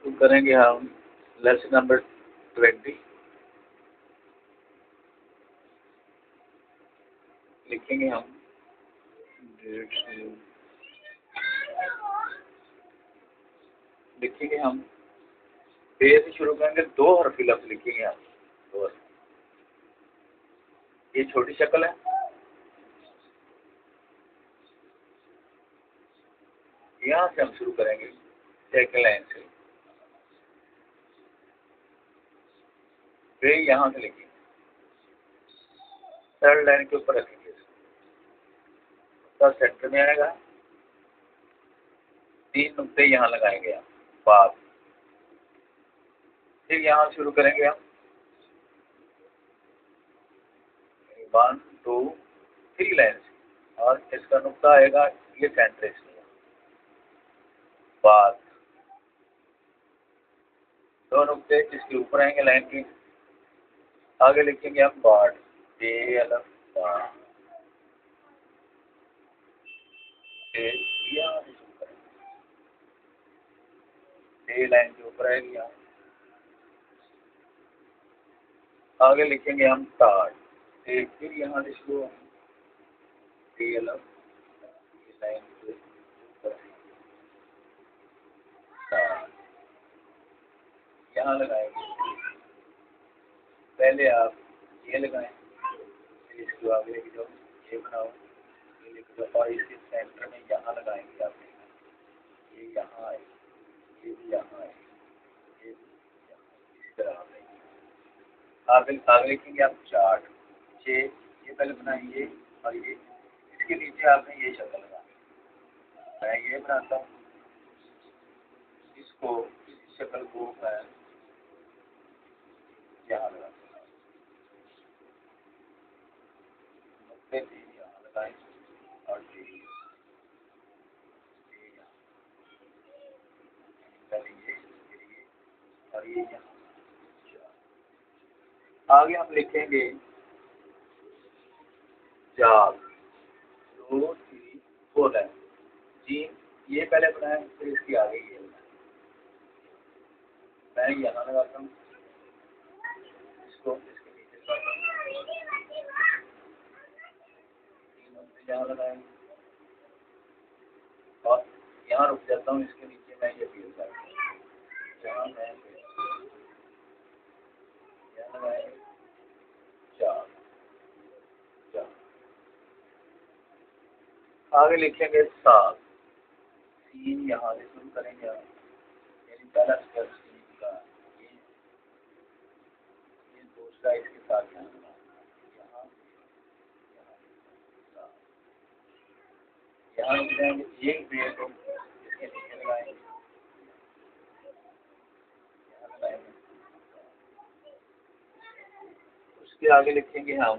तो करेंगे हम लेसन नंबर 20। लिखेंगे हम लिखेंगे हम पे से शुरू करेंगे, 2 हरफी लफ्ज लिखेंगे हम। 2 ये छोटी शक्ल है, यहाँ से हम शुरू करेंगे सेकंड लाइन से। पे यहाँ से लिखेंगे, थर्ड लाइन के ऊपर रखेंगे, सेंटर में आएगा, 3 नुक्ते यहाँ लगाएंगे हम बात। फिर यहाँ शुरू करेंगे हम 1 2 3 लाइन से, और इसका नुक्ता आएगा ये सेंटर इसमें बात। 2 नुक्ते इसके ऊपर आएंगे लाइन के, आगे लिखेंगे हम बाड, लाइन के ऊपर आएगी यहाँ, आगे लिखेंगे हम ताड़, फिर यहाँ से शुरू लाइन के ऊपर यहाँ लगाएंगे। पहले आप ये लगाएं, फिर इसको आगे जो ये बनाओ, ये लिख दो, और इसके सेंटर में यहाँ लगाएंगे आप। ये यहाँ आए, ये भी यहाँ आए, ये भी यहाँ, इस तरह आप आगे लिखेंगे आप 4 6। ये पहले बनाइए, और ये इसके नीचे आपने ये शक्ल लगानी। मैं ये बनाता हूँ, इसको इस शक्ल को मैं यहाँ लगाता हूँ, यहाँ लगाएं, और ये और ये यहाँ। आगे हम लिखेंगे जाग, 2 3 4 लाइन। जी ये पहले बनाए, फिर इसके आगे ये बनाए। मैं यहाँ लगाता हूँ, इसको इसके नीचे लगाता हूँ, 3 नुक्ते यहाँ लगाएंगे, और यहाँ रुक जाता हूँ। इसके नीचे मैं ये फील करता हूँ, जहाँ मैं यहाँ लगाएंगे 4 4। आगे लिखेंगे 7, 3 यहाँ से शुरू करेंगे आप, यानी पहला स्टेप सीन का ये दूसरा इसके साथ यहाँ यहाँ लिख जाएंगे। एक पेड़ को इसके नीचे लगाएंगे, यहाँ लगाएंगे। उसके आगे लिखेंगे हम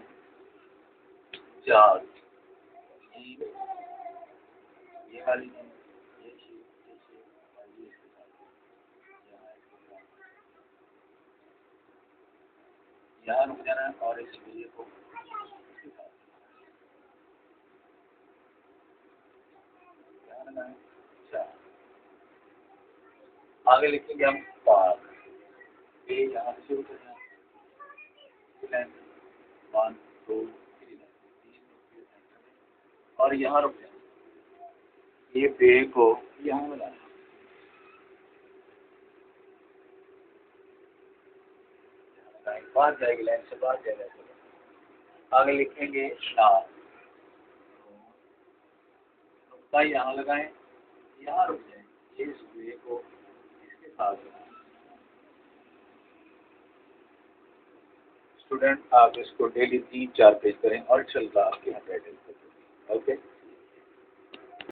4, ये वाली यहाँ रुक जाना है, और इस वीडियो को यहाँ लगाएं 4। आगे लिखेंगे हम 5, ये यहाँ से शुरू करना है, 1 2 3 और यहाँ रुक जाए। ये पे को यहाँ लगाना, बाहर जाएगी, लाइन से बाहर जाएगा। आगे लिखेंगे 4, नुक्ता यहाँ लगाएं, यहाँ रुक जाए, ये इस पे को इसके साथ लगाएं। स्टूडेंट आप इसको डेली 3 4 पेज करें, और चल रहा आपके यहाँ बैठे। ओके।